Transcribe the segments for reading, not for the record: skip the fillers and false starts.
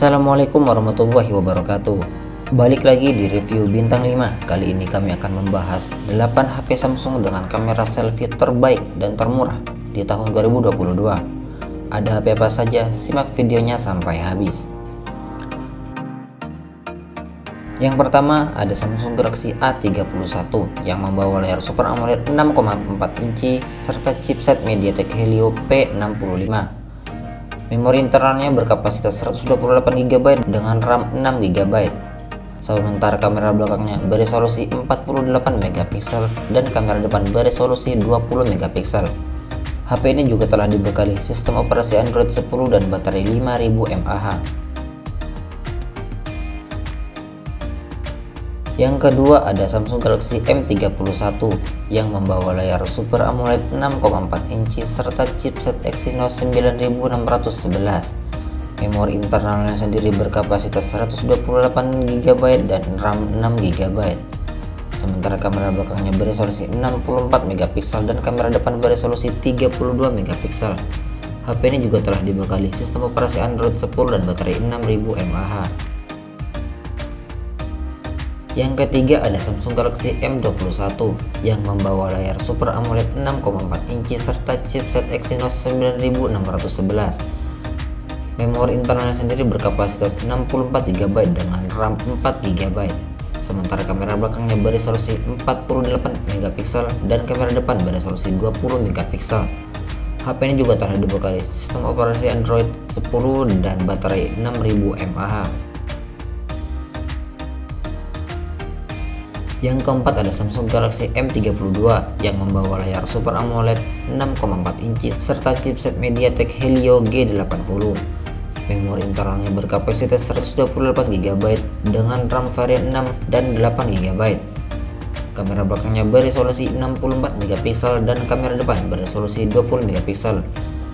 Assalamualaikum warahmatullahi wabarakatuh. Balik lagi di review bintang 5. Kali ini kami akan membahas 8 HP Samsung dengan kamera selfie terbaik dan termurah di tahun 2022. Ada HP apa saja? Simak videonya sampai habis. Yang pertama ada Samsung Galaxy A31 yang membawa layar Super AMOLED 6,4 inci serta chipset MediaTek Helio P65. Memori internalnya berkapasitas 128GB dengan RAM 6GB. Sementara kamera belakangnya beresolusi 48MP dan kamera depan beresolusi 20MP. HP ini juga telah dibekali sistem operasi Android 10 dan baterai 5000 mAh. Yang kedua ada Samsung Galaxy M31 yang membawa layar Super AMOLED 6,4 inci serta chipset Exynos 9611. Memori internalnya sendiri berkapasitas 128GB dan RAM 6GB. Sementara kamera belakangnya beresolusi 64MP dan kamera depan beresolusi 32MP. HP ini juga telah dibekali sistem operasi Android 10 dan baterai 6000 mAh. Yang ketiga ada Samsung Galaxy M21 yang membawa layar Super AMOLED 6,4 inci serta chipset Exynos 9611. Memori internalnya sendiri berkapasitas 64GB dengan RAM 4GB. Sementara kamera belakangnya beresolusi 48MP dan kamera depan beresolusi 20MP. HP ini juga telah dibekali sistem operasi Android 10 dan baterai 6000 mAh. Yang keempat ada Samsung Galaxy M32 yang membawa layar Super AMOLED 6,4 inci serta chipset MediaTek Helio G80. Memori internalnya berkapasitas 128GB dengan RAM varian 6 dan 8GB. Kamera belakangnya beresolusi 64MP dan kamera depan beresolusi 20MP.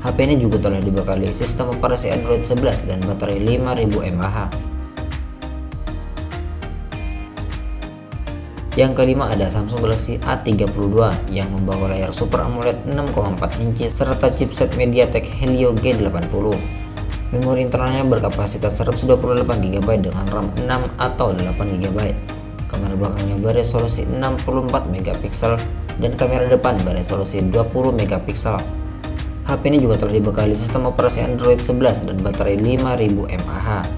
HP ini juga telah dibekali sistem operasi Android 11 dan baterai 5000 mAh. Yang kelima ada Samsung Galaxy A32 yang membawa layar Super AMOLED 6,4 inci serta chipset MediaTek Helio G80. Memori internalnya berkapasitas 128GB dengan RAM 6 atau 8GB. Kamera belakangnya beresolusi 64MP dan kamera depan beresolusi 20MP. HP ini juga telah dibekali sistem operasi Android 11 dan baterai 5000 mAh.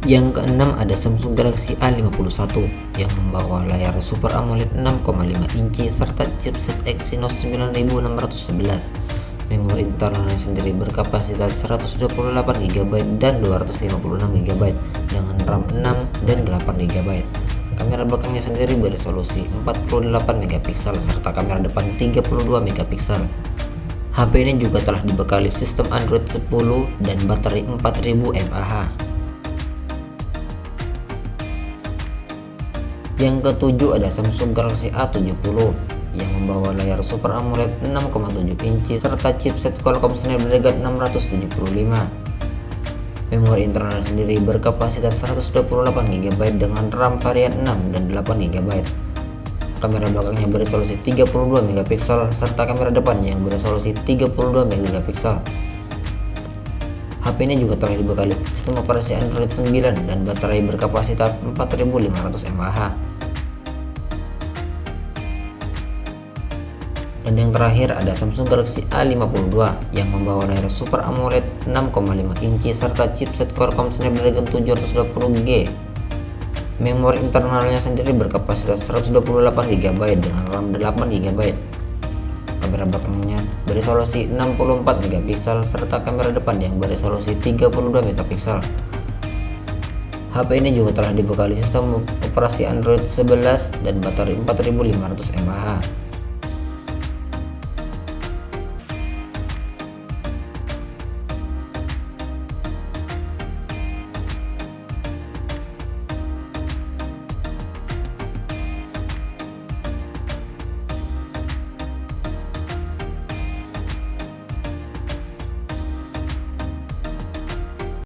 Yang keenam ada Samsung Galaxy A51 yang membawa layar Super AMOLED 6,5 inci serta chipset Exynos 9611. Memori internalnya sendiri berkapasitas 128GB dan 256GB dengan RAM 6 dan 8GB. Kamera belakangnya sendiri beresolusi 48MP serta kamera depan 32MP. HP ini juga telah dibekali sistem Android 10 dan baterai 4000 mAh. Yang ketujuh ada Samsung Galaxy A70 yang membawa layar Super AMOLED 6,7 inci serta chipset Qualcomm Snapdragon 675. Memori internal sendiri berkapasitas 128GB dengan RAM varian 6 dan 8GB. Kamera belakangnya beresolusi 32MP serta kamera depan yang beresolusi 32MP. HP ini juga telah dibekali sistem operasi Android 9 dan baterai berkapasitas 4500 mAh. Dan yang terakhir ada Samsung Galaxy A52 yang membawa layar Super AMOLED 6,5 inci serta chipset Qualcomm Snapdragon 720G. Memori internalnya sendiri berkapasitas 128GB dengan RAM 8GB. Kamera belakangnya beresolusi 64MP serta kamera depan yang beresolusi 32MP. HP ini juga telah dibekali sistem operasi Android 11 dan baterai 4500 mAh.